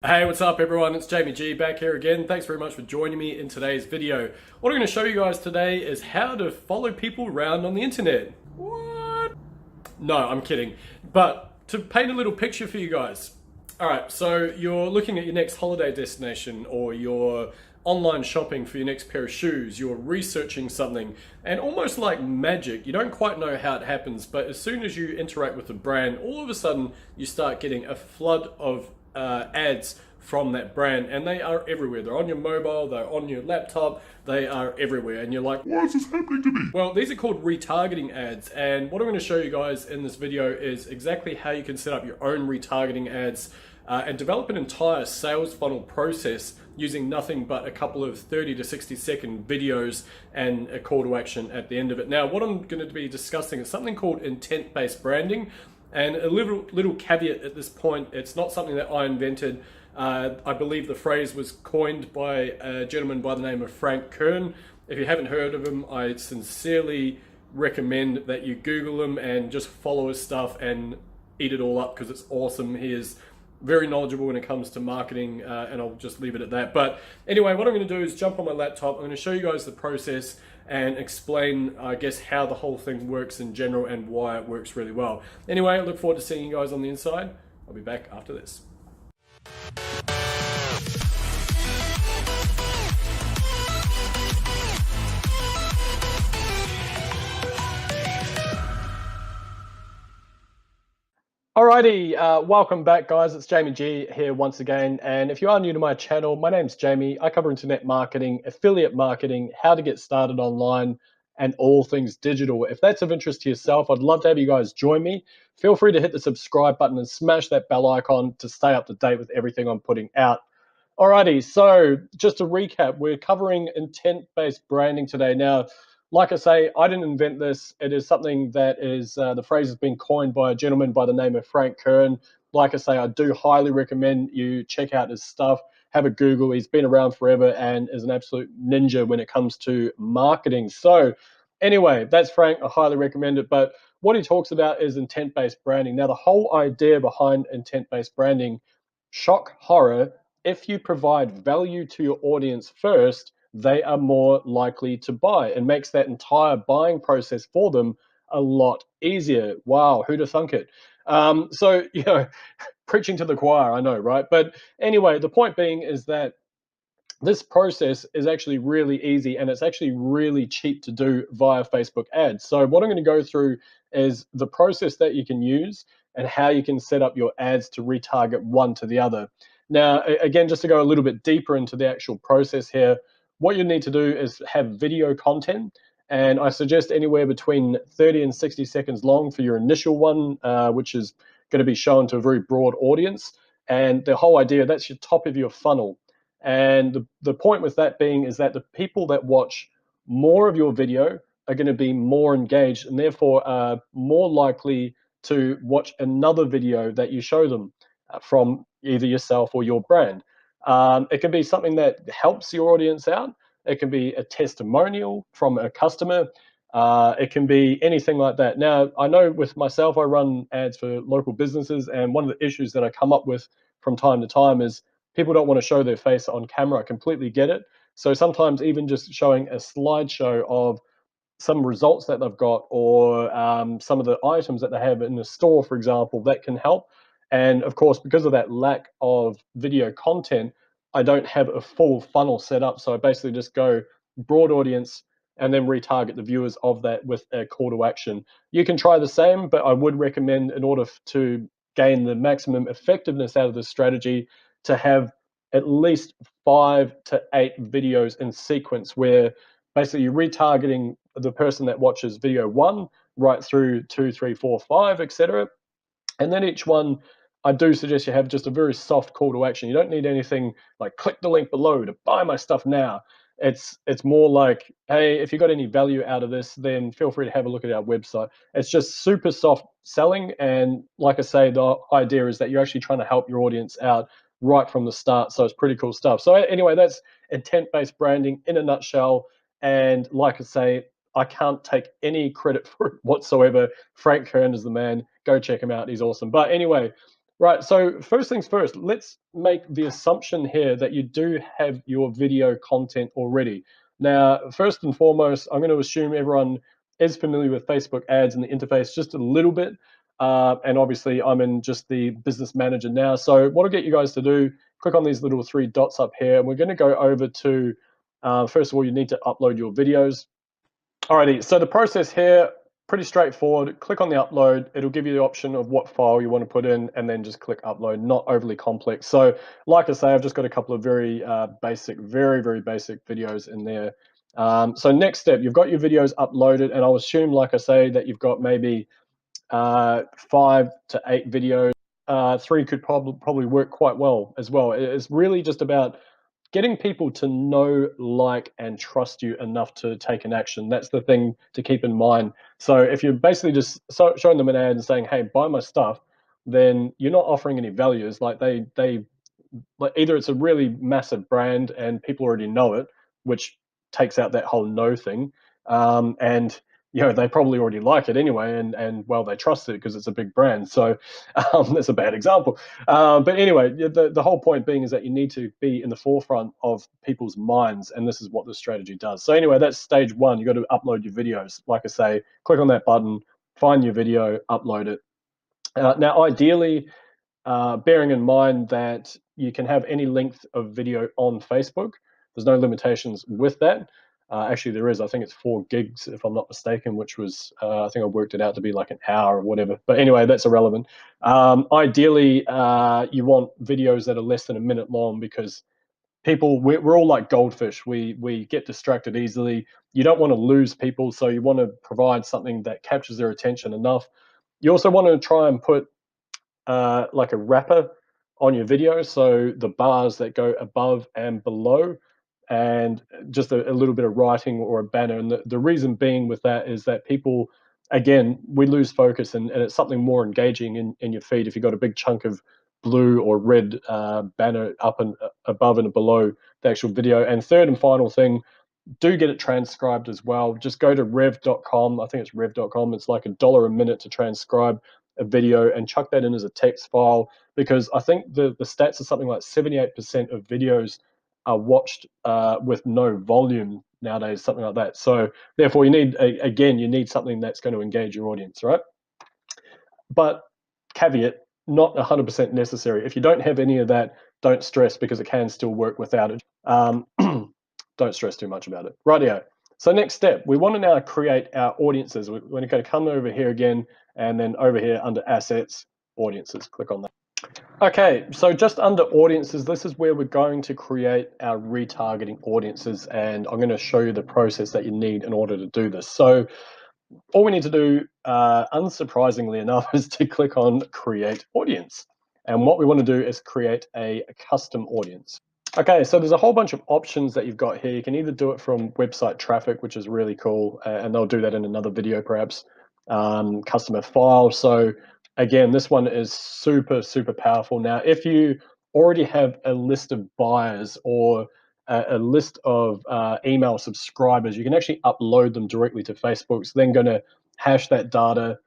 Hey, what's up everyone? It's Jamie G back here again. Thanks very much for joining me in today's video. What I'm going to show you guys today is how to follow people around on the internet. What? No, I'm kidding. But to paint a little picture for you guys. Alright, so you're looking at your next holiday destination or you're online shopping for your next pair of shoes, you're researching something, and almost like magic, you don't quite know how it happens, but as soon as you interact with the brand, all of a sudden you start getting a flood of ads from that brand, and they are everywhere. They're on your mobile, they're on your laptop, they are everywhere, and you're like, why is this happening to me? Well, these are called retargeting ads, and what I'm going to show you guys in this video is exactly how you can set up your own retargeting ads and develop an entire sales funnel process using nothing but a couple of 30 to 60-second videos and a call to action at the end of it. Now, what I'm going to be discussing is something called intent-based branding. And a little caveat at this point, it's not something that I invented. I believe the phrase was coined by a gentleman by the name of Frank Kern. If you haven't heard of him, I sincerely recommend that you Google him and just follow his stuff and eat it all up because it's awesome. He is very knowledgeable when it comes to marketing, and I'll just leave it at that. But anyway, what I'm going to do is jump on my laptop. I'm going to show you guys the process and explain, I guess, how the whole thing works in general and why it works really well. Anyway, I look forward to seeing you guys on the inside. I'll be back after this. Alrighty, welcome back guys, it's Jamie G here once again, and if you are new to my channel, my name's Jamie. I cover internet marketing, affiliate marketing, how to get started online, and all things digital. If that's of interest to yourself, I'd love to have you guys join me. Feel free to hit the subscribe button and smash that bell icon to stay up to date with everything I'm putting out. Alrighty, so just to recap, we're covering intent-based branding today. Now, like I say, I didn't invent this. It is something that is, the phrase has been coined by a gentleman by the name of Frank Kern. Like I say, I do highly recommend you check out his stuff, have a Google. He's been around forever and is an absolute ninja when it comes to marketing. So anyway, that's Frank. I highly recommend it. But what he talks about is intent-based branding. Now, the whole idea behind intent-based branding, shock horror, if you provide value to your audience first, they are more likely to buy, and makes that entire buying process for them a lot easier. Wow, who'd have thunk it? So, preaching to the choir, I know, right? But anyway, the point being is that this process is actually really easy, and it's actually really cheap to do via Facebook ads. So what I'm going to go through is the process that you can use and how you can set up your ads to retarget one to the other. Now, again, just to go a little bit deeper into the actual process here, what you need to do is have video content, and I suggest anywhere between 30 and 60 seconds long for your initial one, which is going to be shown to a very broad audience. And the whole idea, that's your top of your funnel. And the point with that being is that the people that watch more of your video are going to be more engaged, and therefore are more likely to watch another video that you show them from either yourself or your brand. It can be something that helps your audience out. It can be a testimonial from a customer. It can be anything like that. Now, I know with myself, I run ads for local businesses, and one of the issues that I come up with from time to time is people don't want to show their face on camera. I completely get it. So sometimes even just showing a slideshow of some results that they've got, or some of the items that they have in the store, for example, that can help. And of course, because of that lack of video content, I don't have a full funnel set up. So I basically just go broad audience and then retarget the viewers of that with a call to action. You can try the same, but I would recommend, in order to gain the maximum effectiveness out of this strategy, to have at least 5 to 8 videos in sequence where basically you're retargeting the person that watches video 1 right through 2, 3, 4, 5, etc. And then each one, I do suggest you have just a very soft call to action. You don't need anything like click the link below to buy my stuff now. It's more like, hey, if you got any value out of this, then feel free to have a look at our website. It's just super soft selling, and like I say, the idea is that you're actually trying to help your audience out right from the start. So it's pretty cool stuff. So anyway, that's intent-based branding in a nutshell. And like I say, I can't take any credit for it whatsoever. Frank Kern is the man. Go check him out. He's awesome. But anyway, Right, so first things first, let's make the assumption here that you do have your video content already. Now, first and foremost, I'm going to assume everyone is familiar with Facebook ads and the interface just a little bit. And obviously, I'm in just the business manager now. So, what I'll get you guys to do, click on these little three dots up here, and we're going to go over to, first of all, you need to upload your videos. Alrighty, so the process here, pretty straightforward. Click on the upload. It'll give you the option of what file you want to put in, and then just click upload, not overly complex. So like I say, I've just got a couple of very basic, very basic videos in there. So next step, you've got your videos uploaded, and I'll assume, like I say, that you've got maybe 5 to 8 videos. 3 could probably work quite well as well. It's really just about getting people to know, like, and trust you enough to take an action. That's the thing to keep in mind. So if you're basically just showing them an ad and saying, "Hey, buy my stuff," then you're not offering any values. Like they like either it's a really massive brand and people already know it, which takes out that whole no thing, and they probably already like it anyway, and well, they trust it because it's a big brand. So that's a bad example, but anyway, the whole point being is that you need to be in the forefront of people's minds, and this is what the strategy does. So anyway, that's stage one. You got to upload your videos. Like I say, click on that button, find your video, upload it. Now, ideally, bearing in mind that you can have any length of video on Facebook. There's no limitations with that. Actually, there is. I think it's 4 gigs, if I'm not mistaken, which was, I think I worked it out to be like an hour or whatever. But anyway, that's irrelevant. Ideally, you want videos that are less than a minute long because we're all like goldfish. We get distracted easily. You don't want to lose people, so you want to provide something that captures their attention enough. You also want to try and put like a wrapper on your video, so the bars that go above and below, and just a little bit of writing or a banner. And the reason being with that is that people, again, we lose focus, and it's something more engaging in your feed if you've got a big chunk of blue or red banner up and above and below the actual video. And third and final thing, do get it transcribed as well. Just go to rev.com. I think it's rev.com. It's like $1 a minute to transcribe a video and chuck that in as a text file, because I think the stats are something like 78% of videos are watched with no volume nowadays, something like that. So therefore, you need something that's going to engage your audience, right? But caveat, not 100% necessary. If you don't have any of that, don't stress, because it can still work without it. Don't stress too much about it. Rightio. So next step, we want to now create our audiences. We're going to come over here again, and then over here under assets, audiences. Click on that. Okay, so just under audiences, this is where we're going to create our retargeting audiences, and I'm going to show you the process that you need in order to do this. So all we need to do, unsurprisingly enough, is to click on create audience. And what we want to do is create a custom audience. Okay, so there's a whole bunch of options that you've got here. You can either do it from website traffic, which is really cool, and they'll do that in another video perhaps. Customer file. So again, this one is super powerful. Now, if you already have a list of buyers or a list of email subscribers, you can actually upload them directly to Facebook. It's then going to hash that data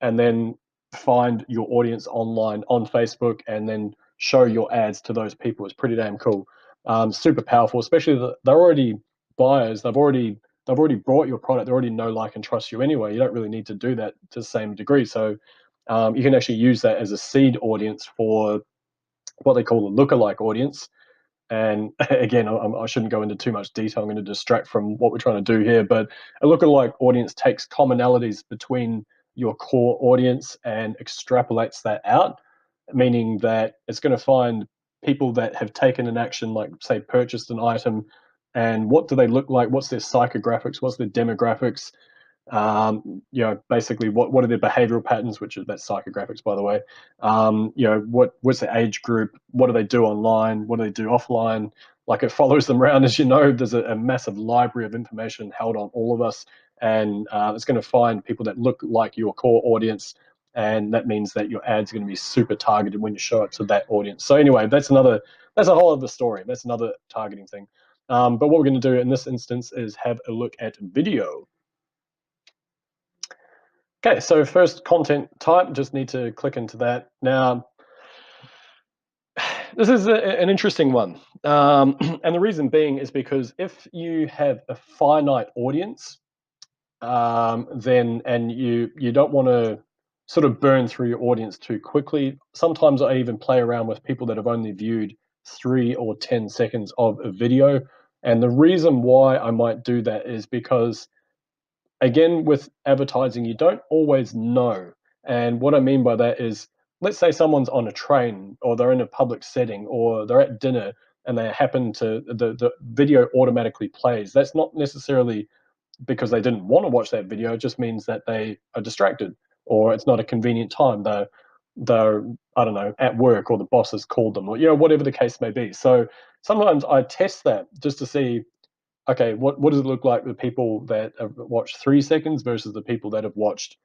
and then find your audience online on Facebook and then show your ads to those people. It's pretty damn cool. Super powerful, especially they're already buyers. They've already bought your product. They already know, like, and trust you anyway. You don't really need to do that to the same degree. So you can actually use that as a seed audience for what they call a lookalike audience. And again, I shouldn't go into too much detail. I'm going to distract from what we're trying to do here. But a lookalike audience takes commonalities between your core audience and extrapolates that out, meaning that it's going to find people that have taken an action, like, say, purchased an item, and what do they look like? What's their psychographics? What's their demographics? Basically what are their behavioral patterns, which is that psychographics, by the way. What's their age group? What do they do online? What do they do offline? Like, it follows them around. As you know, there's a massive library of information held on all of us, and it's going to find people that look like your core audience, and that means that your ads are going to be super targeted when you show it to that audience. So anyway, that's a whole other story. That's another targeting thing. But what we're going to do in this instance is have a look at video. Okay, so first content type, just need to click into that. Now, This is an interesting one. And the reason being is because if you have a finite audience, then and you don't want to sort of burn through your audience too quickly. Sometimes I even play around with people that have only viewed 3 or 10 seconds of a video. And the reason why I might do that is because, again, with advertising, you don't always know. And what I mean by that is, let's say someone's on a train or they're in a public setting or they're at dinner and they happen to the video automatically plays. That's not necessarily because they didn't want to watch that video. It just means that they are distracted or it's not a convenient time. They're I don't know, at work, or the boss has called them, or whatever the case may be. So sometimes I test that just to see, okay, what does it look like with people that have watched 3 seconds versus the people that have watched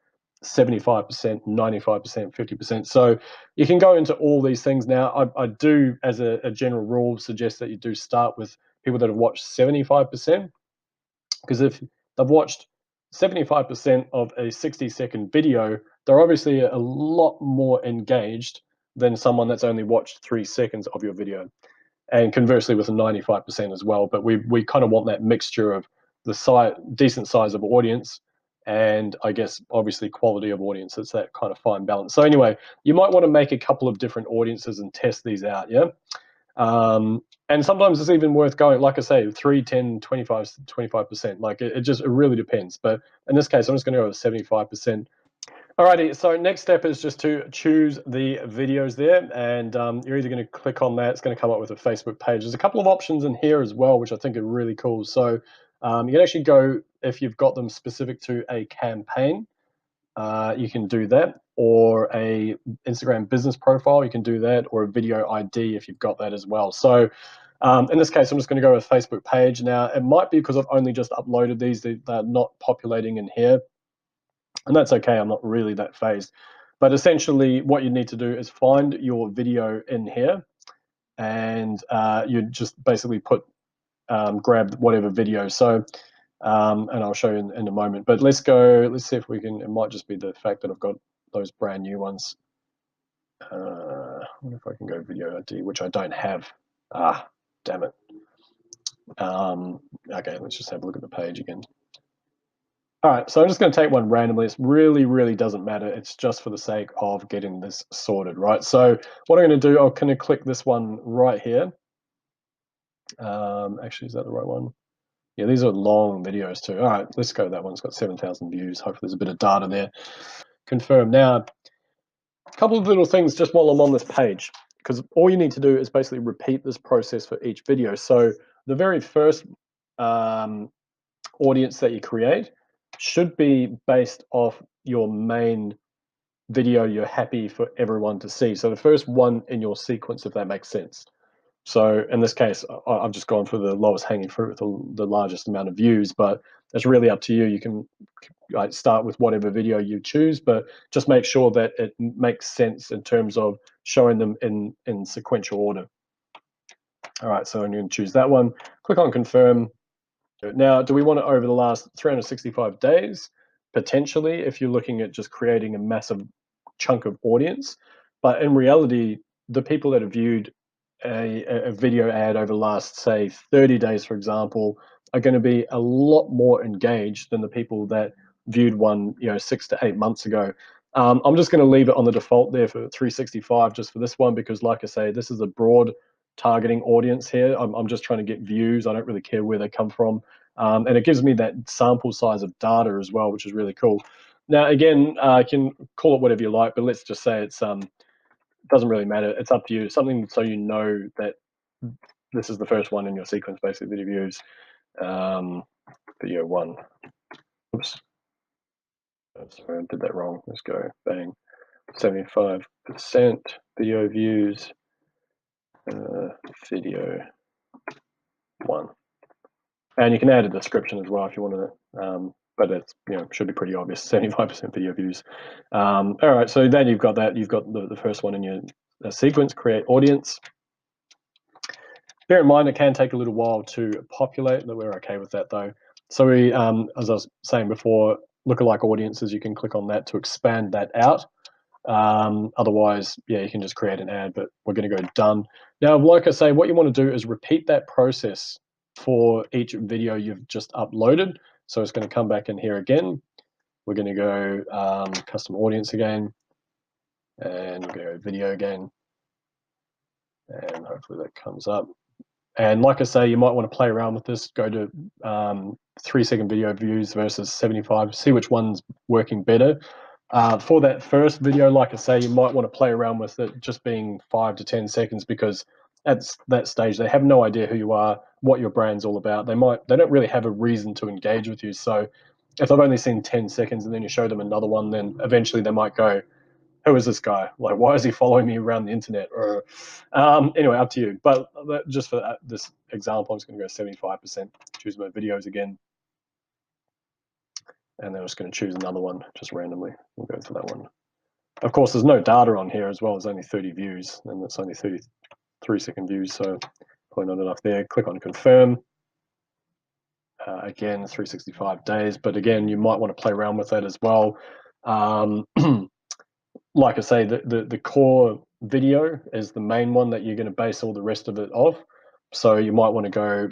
75%, 95%, 50%. So you can go into all these things. Now, I do, as a general rule, suggest that you do start with people that have watched 75%, because if they've watched 75% of a 60-second video, they're obviously a lot more engaged than someone that's only watched 3 seconds of your video. And conversely with a 95% as well. But we kind of want that mixture of the decent size of audience and, I guess, obviously quality of audience. It's that kind of fine balance. So anyway, you might want to make a couple of different audiences and test these out, yeah? And sometimes it's even worth going, like I say, 3, 10, 25%. Like it really depends. But in this case, I'm just going to go with 75%. Alrighty, so next step is just to choose the videos there, and you're either going to click on that. It's going to come up with a Facebook page. There's a couple of options in here as well, which I think are really cool. So you can actually go, if you've got them specific to a campaign, you can do that, or a Instagram business profile, you can do that, or a video ID if you've got that as well. So in this case, I'm just going to go with Facebook page. Now, it might be because I've only just uploaded these, they're not populating in here. And that's okay, I'm not really that phased. But essentially what you need to do is find your video in here, and you just basically grab whatever video. So, and I'll show you in a moment. But let's see if we can, it might just be the fact that I've got those brand new ones. I wonder if I can go video ID, which I don't have. Ah, damn it. Okay, let's just have a look at the page again. All right, so I'm just going to take one randomly. It really doesn't matter. It's just for the sake of getting this sorted, right? So what I'm going to do, I'm going to click this one right here. Actually, is that the right one? Yeah, these are long videos too. All right, let's go with that one. It's got 7,000 views. Hopefully there's a bit of data there. Confirm. Now, a couple of little things just while I'm on this page, because all you need to do is basically repeat this process for each video. So the very first audience that you create should be based off your main video you're happy for everyone to see. So the first one in your sequence, if that makes sense. So in this case, I've just gone for the lowest hanging fruit with the largest amount of views, but it's really up to you. You can start with whatever video you choose, but just make sure that it makes sense in terms of showing them in sequential order. All right, so I'm going to choose that one. Click on confirm. Now, do we want it over the last 365 days? Potentially, if you're looking at just creating a massive chunk of audience. But in reality, the people that have viewed a video ad over the last, say, 30 days, for example, are going to be a lot more engaged than the people that viewed one, 6 to 8 months ago. I'm just going to leave it on the default there for 365 just for this one, because like I say, this is a broad targeting audience here. I'm just trying to get views. I don't really care where they come from. And it gives me that sample size of data as well, which is really cool. Now, again, you can call it whatever you like, but let's just say it doesn't really matter. It's up to you. Something so you know that this is the first one in your sequence, basically, video views. Video one. Oops. Sorry, I did that wrong. Let's go. Bang. 75% video views. Video one. And you can add a description as well if you want to, but it's should be pretty obvious. 75% video views. All right, so then you've got that. You've got the first one in your sequence. Create audience. Bear in mind it can take a little while to populate, but we're okay with that though. So we, as I was saying before, lookalike audiences. You can click on that to expand that out. Otherwise, yeah, you can just create an ad, but we're going to go done. Now, like I say, what you want to do is repeat that process for each video you've just uploaded. So it's going to come back in here again. We're going to go custom audience again, and we're going to go video again, and hopefully that comes up. And like I say, you might want to play around with this. Go to 3-second video views versus 75. See which one's working better. For that first video, like I say, you might want to play around with it just being 5 to 10 seconds, because at that stage they have no idea who you are, what your brand's all about. They don't really have a reason to engage with you. So if they've only seen 10 seconds and then you show them another one, then eventually they might go, who is this guy? Like, why is he following me around the internet? Or anyway, up to you. But just for this example, I'm just going to go 75%, choose my videos again. And then I'm just going to choose another one just randomly. We'll go for that one. Of course, there's no data on here as well. There's only 30 views, and that's only 33-second views, so probably not enough there. Click on confirm. Again, 365 days, but again, you might want to play around with that as well. Like I say, the core video is the main one that you're going to base all the rest of it off. So you might want to go,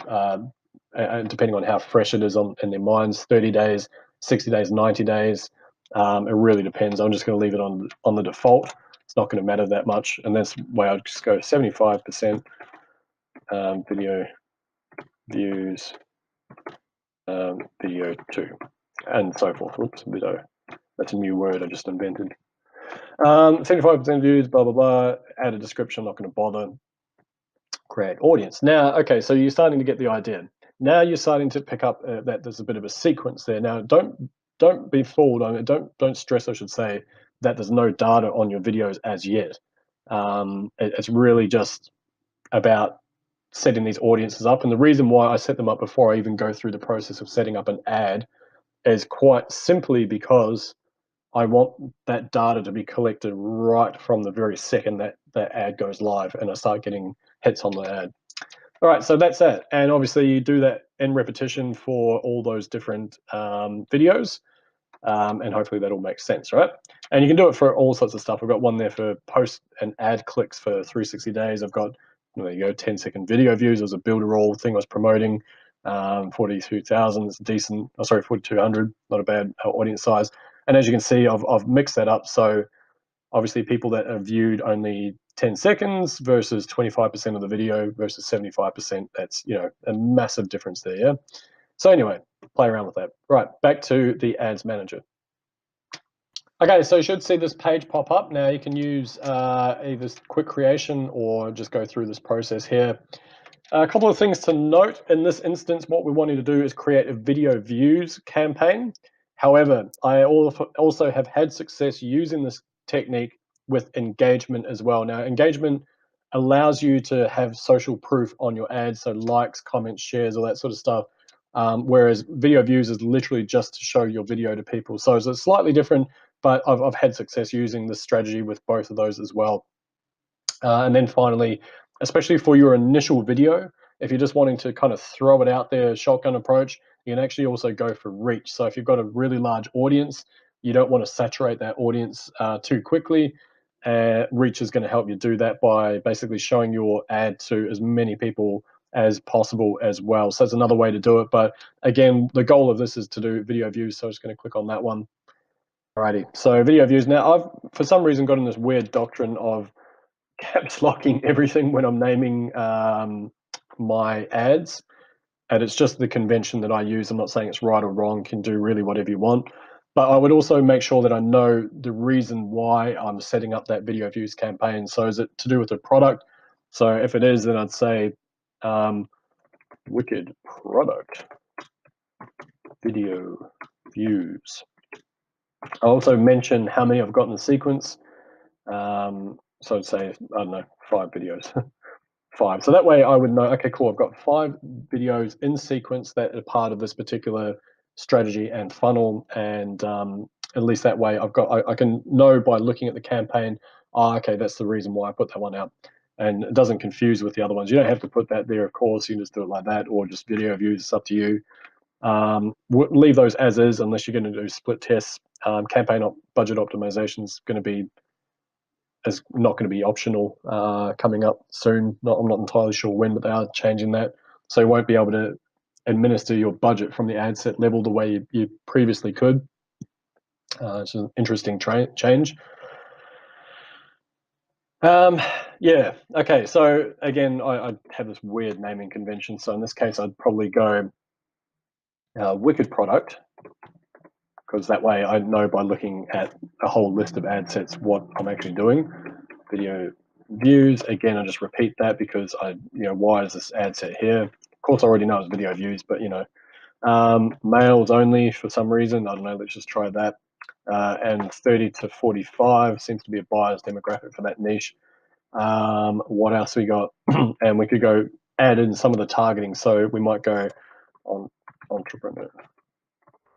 depending on how fresh it is in their minds, 30 days, 60 days, 90 days. It really depends. I'm just going to leave it on the default. It's not going to matter that much. And that's why I'd just go 75% video views, video 2, and so forth. Oops, video. That's a new word I just invented. 75% views, blah, blah, blah. Add a description, I'm not going to bother. Create audience. Now, okay, so you're starting to get the idea. Now you're starting to pick up that there's a bit of a sequence there. Now, don't be fooled. I mean, don't stress, I should say, that there's no data on your videos as yet. It's really just about setting these audiences up. And the reason why I set them up before I even go through the process of setting up an ad is quite simply because I want that data to be collected right from the very second that ad goes live and I start getting hits on the ad. All right, so that's it. And obviously you do that in repetition for all those different videos, and hopefully that all makes sense, right? And you can do it for all sorts of stuff. I've got one there for post and ad clicks for 360 days. I've got, there you go, 10-second video views. It was a builder all thing I was promoting. 42,000 is decent. Oh, sorry, 4,200, not a bad audience size. And as you can see, I've mixed that up. So obviously people that have viewed only 10 seconds versus 25% of the video versus 75%, that's, you know, a massive difference there, yeah? So anyway, play around with that. Right, back to the ads manager. Okay, so you should see this page pop up. Now you can use either quick creation or just go through this process here. A couple of things to note in this instance, what we wanted to do is create a video views campaign. However, I also have had success using this technique with engagement as well. Now, engagement allows you to have social proof on your ads, so likes, comments, shares, all that sort of stuff. Whereas video views is literally just to show your video to people. So it's slightly different, but I've had success using this strategy with both of those as well. And then finally, especially for your initial video, if you're just wanting to kind of throw it out there, shotgun approach, you can actually also go for reach. So if you've got a really large audience, you don't want to saturate that audience too quickly. Reach is going to help you do that by basically showing your ad to as many people as possible as well. So that's another way to do it. But again, the goal of this is to do video views. So I'm just going to click on that one. Alrighty, so video views. Now I've, for some reason, got in this weird doctrine of caps locking everything when I'm naming my ads, and it's just the convention that I use. I'm not saying it's right or wrong, can do really whatever you want, but I would also make sure that I know the reason why I'm setting up that video views campaign. So is it to do with the product? So if it is, then I'd say wicked product video views. I'll also mention how many I've got in the sequence. So I'd say, I don't know, 5 videos. 5. So that way I would know, okay, cool, I've got 5 videos in sequence that are part of this particular strategy and funnel. And at least that way I can know by looking at the campaign, oh, okay, that's the reason why I put that one out. And it doesn't confuse with the other ones. You don't have to put that there, of course. You can just do it like that, or just video views. It's up to you. Leave those as is unless you're going to do split tests. Campaign budget optimization is going to be is not going to be optional coming up soon. I'm not entirely sure when, but they are changing that. So you won't be able to administer your budget from the ad set level the way you previously could. It's an interesting change. Yeah, okay, so again, I have this weird naming convention. So in this case, I'd probably go Wicked Product, because that way I know by looking at a whole list of ad sets what I'm actually doing. Video views, again, I just repeat that because why is this ad set here? Of course, I already know it's video views, but males only for some reason. I don't know, let's just try that. And 30 to 45 seems to be a buyer's demographic for that niche. What else we got? And we could go add in some of the targeting. So we might go on entrepreneur,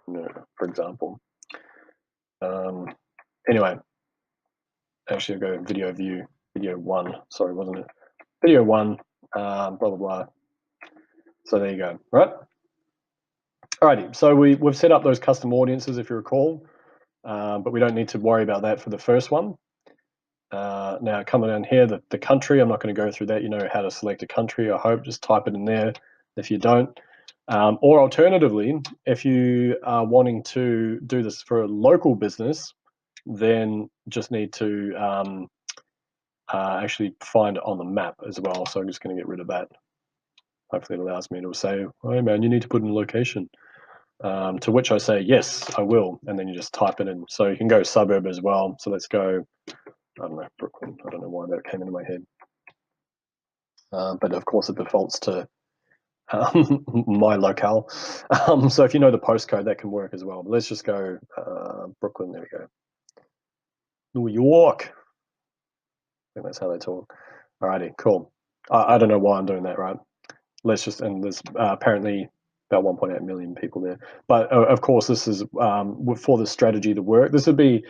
for example. Anyway, actually I'll go video view, video one. Sorry, wasn't it? Video one, blah, blah, blah. So there you go, right? Alrighty, so we've set up those custom audiences, if you recall, but we don't need to worry about that for the first one. Now coming down here, the country, I'm not going to go through that. You know how to select a country, I hope. Just type it in there if you don't. Or alternatively, if you are wanting to do this for a local business, then just need to actually find it on the map as well. So I'm just going to get rid of that. Hopefully it allows me to say, hey man, you need to put in a location. To which I say, yes, I will. And then you just type it in. So you can go suburb as well. So let's go, I don't know, Brooklyn. I don't know why that came into my head. But of course it defaults to my locale. So if you know the postcode, that can work as well. But let's just go Brooklyn. There we go. New York. I think that's how they talk. Alrighty, cool. I don't know why I'm doing that, right? Let's just, and there's apparently about 1.8 million people there. But of course, this is for the strategy to work. This would be,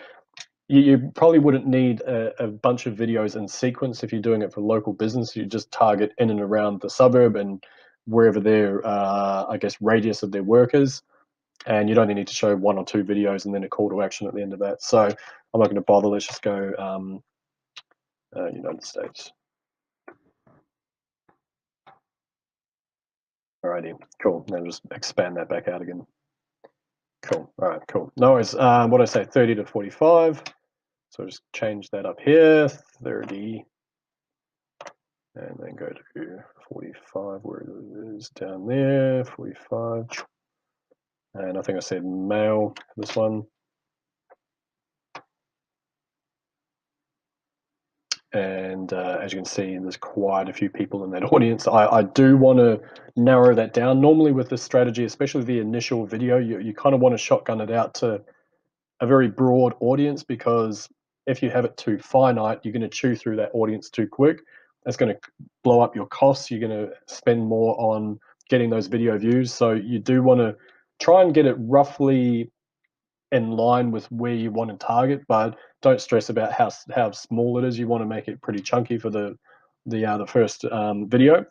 you probably wouldn't need a bunch of videos in sequence if you're doing it for local business. You just target in and around the suburb and wherever their, I guess, radius of their work is. And you'd only need to show 1 or 2 videos and then a call to action at the end of that. So I'm not going to bother. Let's just go United States. Alrighty, cool. Now just expand that back out again. Cool. All right, cool. No worries. What I say, 30 to 45. So just change that up here, 30, and then go to 45, where it is down there, 45. And I think I said male for this one. And as you can see, there's quite a few people in that audience. I do want to narrow that down. Normally with this strategy, especially the initial video, you kind of want to shotgun it out to a very broad audience, because if you have it too finite, you're going to chew through that audience too quick. That's going to blow up your costs. You're going to spend more on getting those video views. So you do want to try and get it roughly in line with where you want to target, but don't stress about how small it is. You want to make it pretty chunky for the first video.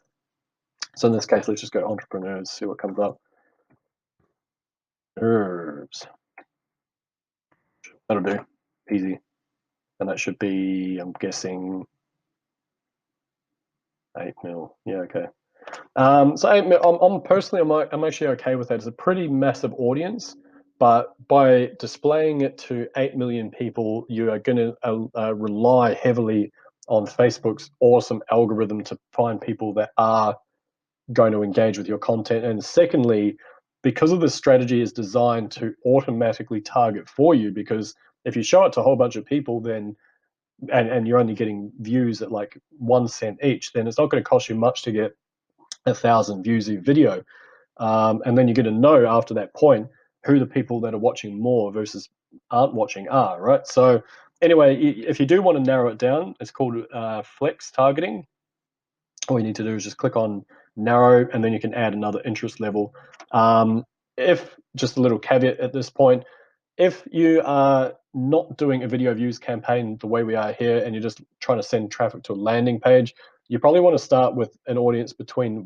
So in this case, let's just go entrepreneurs, see what comes up. Herbs. That'll do. Easy. And that should be, I'm guessing, 8 mil. Yeah, okay. So 8 mil, I'm personally, I'm actually okay with that. It's a pretty massive audience, but by displaying it to 8 million people, you are going to rely heavily on Facebook's awesome algorithm to find people that are going to engage with your content. And secondly, because of the strategy is designed to automatically target for you, because if you show it to a whole bunch of people, then and you're only getting views at like 1 cent each, then it's not going to cost you much to get 1,000 views of your video. And then you're going to know after that point who the people that are watching more versus aren't watching are, right? So anyway, if you do want to narrow it down, it's called flex targeting. All you need to do is just click on narrow, and then you can add another interest level. If just a little caveat at this point, if you are not doing a video views campaign the way we are here, and you're just trying to send traffic to a landing page, you probably want to start with an audience between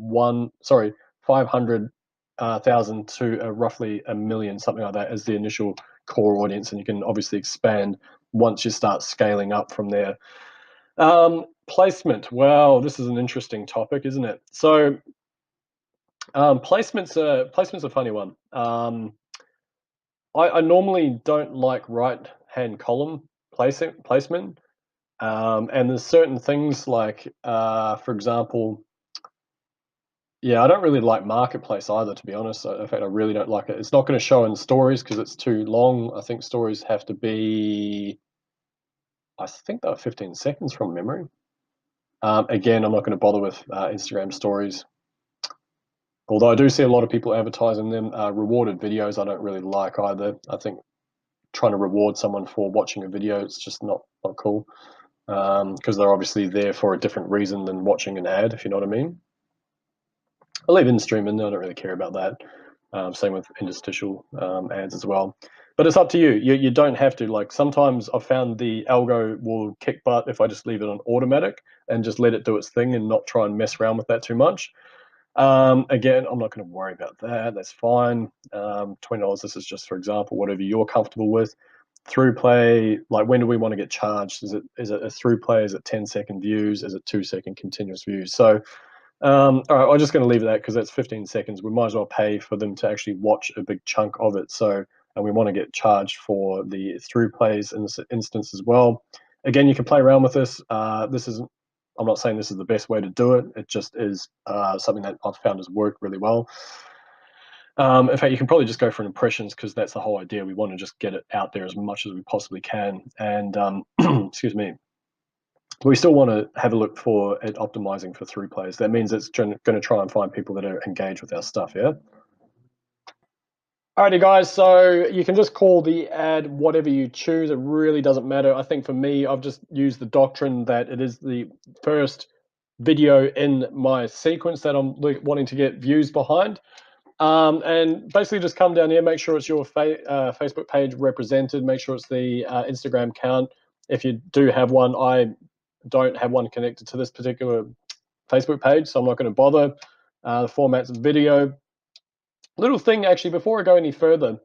500,000 to roughly 1 million, something like that, as the initial core audience, and you can obviously expand once you start scaling up from there. Placement. Well, this is an interesting topic, isn't it? So, placement's a funny one. I normally don't like right-hand column placement, and there's certain things like, for example, yeah, I don't really like marketplace either, to be honest. In fact, I really don't like it. It's not going to show in stories because it's too long. I think stories have to be, I think they're 15 seconds from memory. Again, I'm not going to bother with Instagram stories. Although I do see a lot of people advertising them. Rewarded videos I don't really like either. I think trying to reward someone for watching a video, it's just not cool, because they're obviously there for a different reason than watching an ad, if you know what I mean. I leave in-stream in there, I don't really care about that. Same with interstitial ads as well. But it's up to you. You don't have to. Like, sometimes I've found the algo will kick butt if I just leave it on automatic and just let it do its thing and not try and mess around with that too much. Again, I'm not going to worry about that. That's fine. $20, this is just for example, whatever you're comfortable with. Through play, like, when do we want to get charged? Is it a through play? Is it 10-second views? Is it 2-second continuous views? So, all right, I'm just going to leave it at that because that's 15 seconds. We might as well pay for them to actually watch a big chunk of it. So, and we want to get charged for the through plays in this instance as well. Again, you can play around with this. This isn't, I'm not saying this is the best way to do it. It just is something that I've found has worked really well. In fact, you can probably just go for impressions because that's the whole idea. We want to just get it out there as much as we possibly can. And excuse me, we still want to have a look for it optimizing for through plays. That means it's going to try and find people that are engaged with our stuff. Yeah. Alrighty, guys. So you can just call the ad whatever you choose. It really doesn't matter. I think for me, I've just used the doctrine that it is the first video in my sequence that I'm wanting to get views behind. And basically just come down here, make sure it's your Facebook page represented, make sure it's the Instagram account. If you do have one, I don't have one connected to this particular Facebook page, so I'm not going to bother. The format's video. Little thing, actually, before I go any further,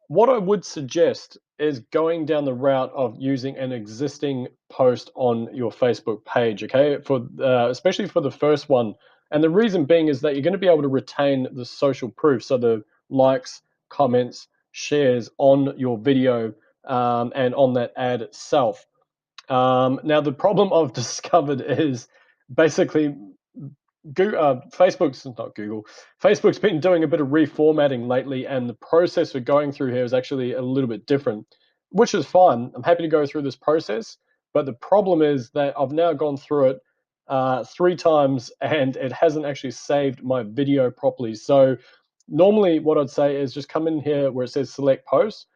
what I would suggest is going down the route of using an existing post on your Facebook page, okay? For especially for the first one. And the reason being is that you're going to be able to retain the social proof, so the likes, comments, shares on your video, and on that ad itself. Now, the problem I've discovered is basically Facebook's not Google. Facebook's been doing a bit of reformatting lately, and the process we're going through here is actually a little bit different, which is fine. I'm happy to go through this process, but the problem is that I've now gone through it 3 times, and it hasn't actually saved my video properly. So normally what I'd say is just come in here where it says select post,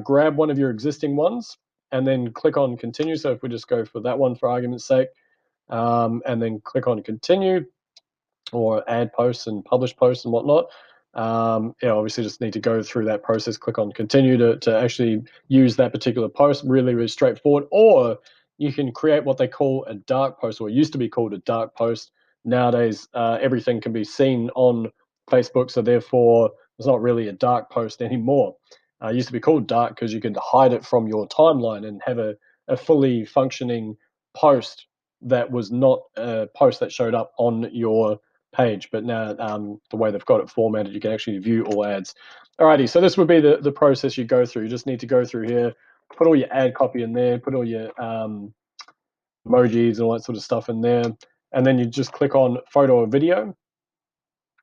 grab one of your existing ones, and then click on continue. So if we just go for that one for argument's sake, and then click on continue, or add posts and publish posts and whatnot. Obviously just need to go through that process, click on continue to actually use that particular post. Really, really straightforward. Or you can create what they call a dark post, or it used to be called a dark post. Nowadays, everything can be seen on Facebook, so therefore it's not really a dark post anymore. It used to be called dark because you could hide it from your timeline and have a fully functioning post that was not a post that showed up on your page. But now, the way they've got it formatted, you can actually view all ads. Alrighty, so this would be the process you go through. You just need to go through here, put all your ad copy in there, put all your emojis and all that sort of stuff in there, and then you just click on photo or video,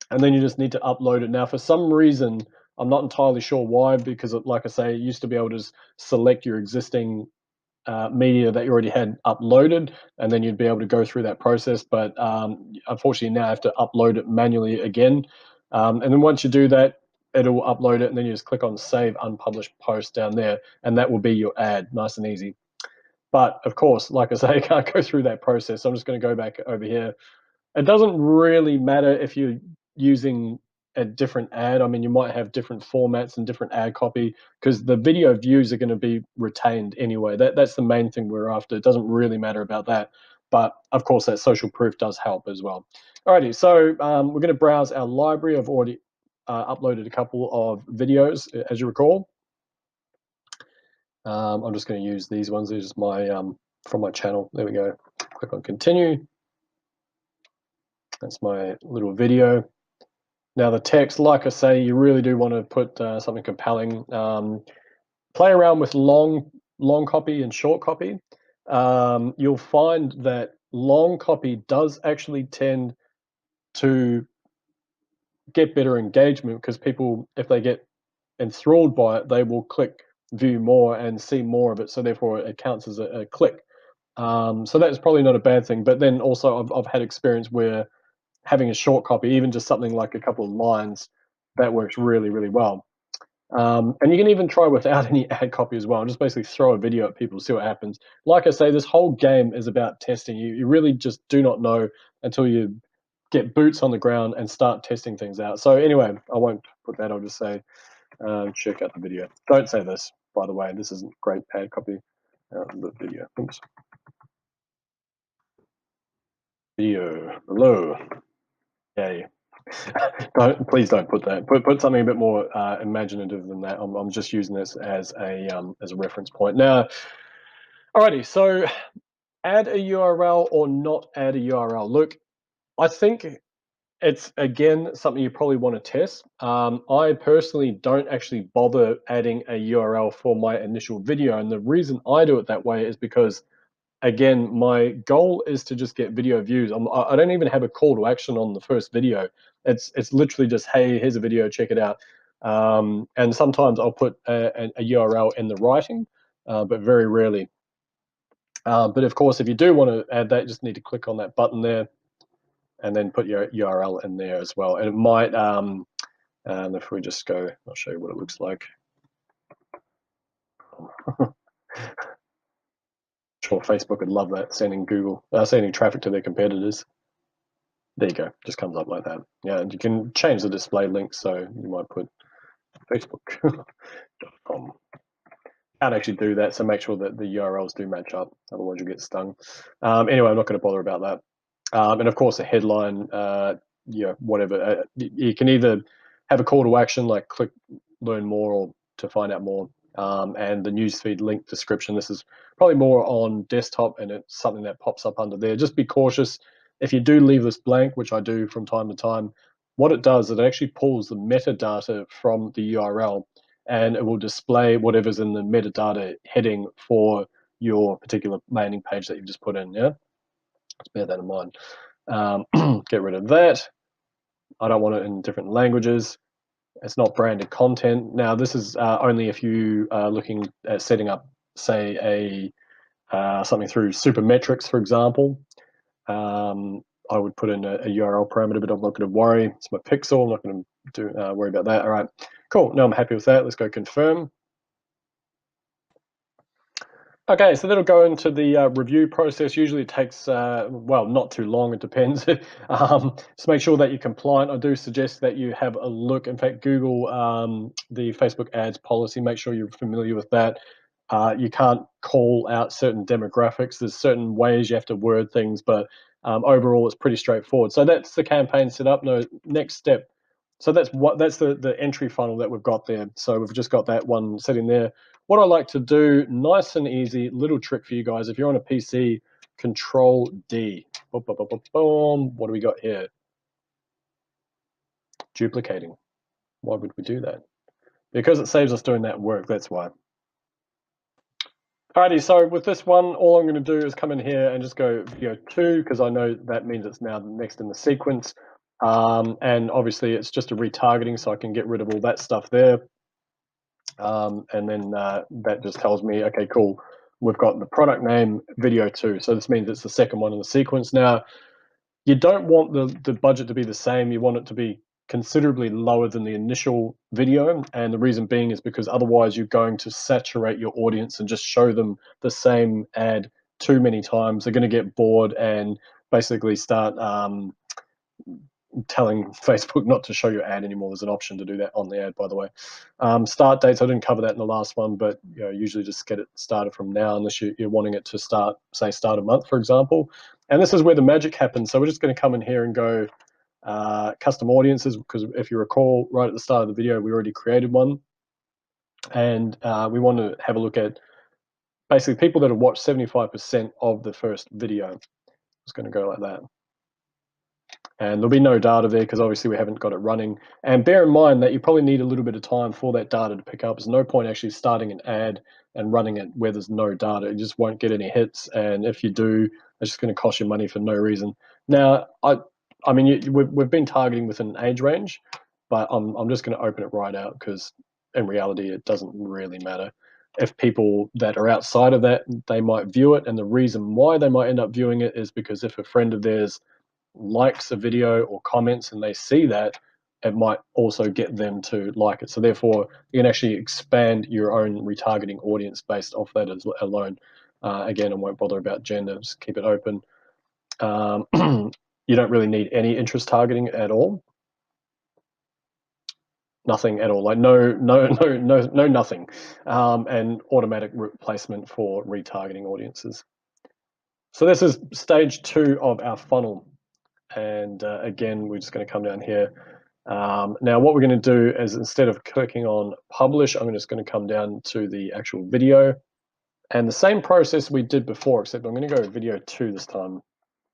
and then you just need to upload it. Now, for some reason, I'm not entirely sure why, because like I say, it used to be able to just select your existing media that you already had uploaded, and then you'd be able to go through that process. But unfortunately, now I have to upload it manually again. And then once you do that, it'll upload it, and then you just click on Save Unpublished Post down there, and that will be your ad, nice and easy. But of course, like I say, I can't go through that process. So I'm just going to go back over here. It doesn't really matter if you're using a different ad. I mean, you might have different formats and different ad copy, because the video views are going to be retained anyway. That's the main thing we're after. It doesn't really matter about that. But of course, that social proof does help as well. Alrighty, so we're going to browse our library. I've already uploaded a couple of videos, as you recall. I'm just going to use these ones. These are my from my channel. There we go. Click on continue. That's my little video. Now the text, like I say, you really do want to put something compelling. Play around with long copy and short copy. You'll find that long copy does actually tend to get better engagement because people, if they get enthralled by it, they will click view more and see more of it. So therefore it counts as a click. So that's probably not a bad thing. But then also I've had experience where having a short copy, even just something like a couple of lines, that works really, really well. And you can even try without any ad copy as well. Just basically throw a video at people, see what happens. Like I say, this whole game is about testing. You really just do not know until you get boots on the ground and start testing things out. So anyway, I won't put that. I'll just say, check out the video. Don't say this, by the way. This isn't great ad copy. The video. Oops. Video below. Yay. Please don't put that. Put something a bit more imaginative than that. I'm just using this as a reference point. Now, alrighty. So, add a URL or not add a URL. Look, I think it's again something you probably want to test. I personally don't actually bother adding a URL for my initial video, and the reason I do it that way is because, again, my goal is to just get video views. I don't even have a call to action on the first video. It's literally just, hey, here's a video, check it out. And sometimes I'll put a URL in the writing, but very rarely. But of course, if you do want to add that, you just need to click on that button there and then put your URL in there as well. And it might, and if we just go, I'll show you what it looks like. Sure, Facebook would love that, sending traffic to their competitors. There you go, just comes up like that. Yeah, and you can change the display link, so you might put facebook.com. Can't actually do that, so make sure that the URLs do match up, otherwise you'll get stung. Anyway, I'm not going to bother about that. And of course, a headline, whatever. You can either have a call to action, like click learn more or to find out more, and the newsfeed link description. This is probably more on desktop, and it's something that pops up under there. Just be cautious. If you do leave this blank, which I do from time to time, what it does is it actually pulls the metadata from the URL, and it will display whatever's in the metadata heading for your particular landing page that you've just put in. Yeah, let's bear that in mind. Get rid of that. I don't want it in different languages. It's not branded content. Now, this is only if you are looking at setting up, say, something through Supermetrics, for example. I would put in a URL parameter, but I'm not going to worry. It's my pixel. I'm not going to worry about that. All right, cool. Now I'm happy with that. Let's go confirm. Okay, so that'll go into the review process. Usually it takes, well, not too long, it depends. Just make sure that you're compliant. I do suggest that you have a look. In fact, Google the Facebook ads policy, make sure you're familiar with that. You can't call out certain demographics. There's certain ways you have to word things, but overall it's pretty straightforward. So that's the campaign set up. No, next step. So that's the entry funnel that we've got there. So we've just got that one sitting there. What I like to do, nice and easy, little trick for you guys. If you're on a PC, Control D. Boom, boom, boom, boom, boom. What do we got here? Duplicating. Why would we do that? Because it saves us doing that work, that's why. Alrighty, so with this one, all I'm going to do is come in here and just go video 2, because I know that means it's now next in the sequence. And obviously it's just a retargeting, so I can get rid of all that stuff there. And then that just tells me, okay, cool, we've got the product name video 2. So this means it's the second one in the sequence. Now, you don't want the budget to be the same. You want it to be considerably lower than the initial video. And the reason being is because otherwise you're going to saturate your audience and just show them the same ad too many times. They're going to get bored and basically start telling Facebook not to show your ad anymore. There's an option to do that on the ad, by the way. Start dates, I didn't cover that in the last one, but usually just get it started from now, unless you're wanting it to start, say, start a month, for example. And this is where the magic happens. So we're just going to come in here and go custom audiences, because if you recall, right at the start of the video, we already created one. And we want to have a look at basically people that have watched 75% of the first video. It's going to go like that. And there'll be no data there because obviously we haven't got it running. And bear in mind that you probably need a little bit of time for that data to pick up. There's no point actually starting an ad and running it where there's no data. You just won't get any hits. And if you do, it's just going to cost you money for no reason. Now, I mean, we've been targeting within an age range, but I'm just going to open it right out because in reality, it doesn't really matter. If people that are outside of that, they might view it. And the reason why they might end up viewing it is because if a friend of theirs likes a video or comments and they see that, it might also get them to like it. So therefore, you can actually expand your own retargeting audience based off that alone. Again, I won't bother about gender, just keep it open. You don't really need any interest targeting at all. Nothing at all, like no nothing. And automatic replacement for retargeting audiences. So this is stage 2 of our funnel. And again, we're just going to come down here. Now what we're going to do is, instead of clicking on publish, I'm just going to come down to the actual video, and the same process we did before, except I'm going to go video 2 this time.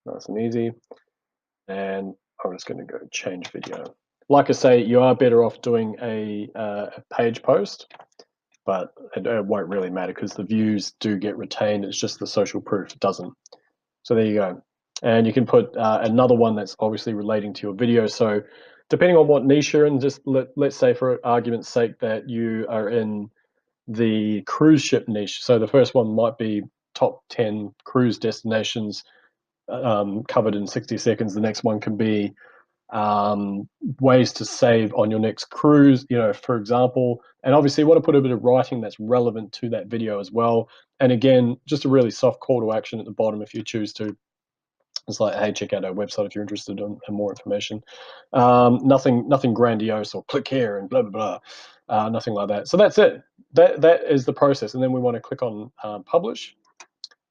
Nice and easy. And I'm just going to go change video. Like I say, you are better off doing a page post, but it won't really matter because the views do get retained. It's just the social proof doesn't. So there you go. And you can put another one that's obviously relating to your video. So depending on what niche you're in, just let's say for argument's sake that you are in the cruise ship niche. So the first one might be top 10 cruise destinations covered in 60 seconds. The next one can be ways to save on your next cruise, for example. And obviously you want to put a bit of writing that's relevant to that video as well. And again, just a really soft call to action at the bottom if you choose to. It's like, hey, check out our website if you're interested in more information. Nothing grandiose or click here and blah, blah, blah. Nothing like that. So that's it. That is the process. And then we want to click on publish.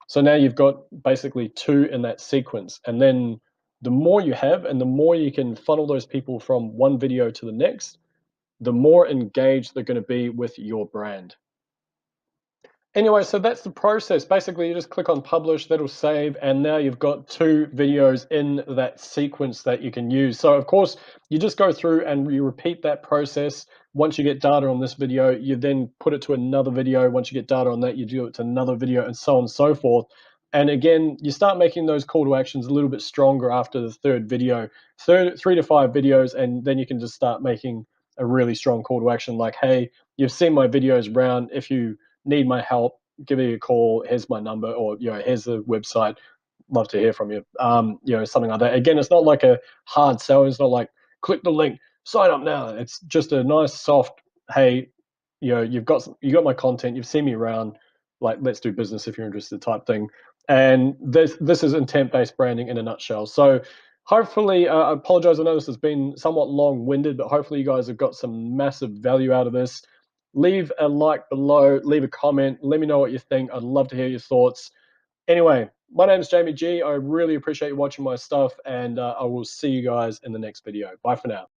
So now you've got basically 2 in that sequence. And then the more you have and the more you can funnel those people from one video to the next, the more engaged they're going to be with your brand. Anyway, so that's the process. Basically, you just click on publish, that'll save, and now you've got 2 videos in that sequence that you can use. So of course, you just go through and you repeat that process. Once you get data on this video, you then put it to another video. Once you get data on that, you do it to another video, and so on and so forth. And again, you start making those call to actions a little bit stronger after the 3rd video, 3 to 5 videos, and then you can just start making a really strong call to action like, hey, you've seen my videos round. If you need my help, give me a call, here's my number, or here's the website, love to hear from you, something like that. Again, it's not like a hard sell. It's not like click the link, sign up now. It's just a nice soft, hey, you got my content, you've seen me around, like, let's do business if you're interested type thing. And this is intent-based branding in a nutshell. So hopefully, I apologize, I know this has been somewhat long-winded, but hopefully you guys have got some massive value out of this. Leave a like below, leave a comment, let me know what you think. I'd love to hear your thoughts. Anyway, my name is Jamie G. I really appreciate you watching my stuff, and I will see you guys in the next video. Bye for now.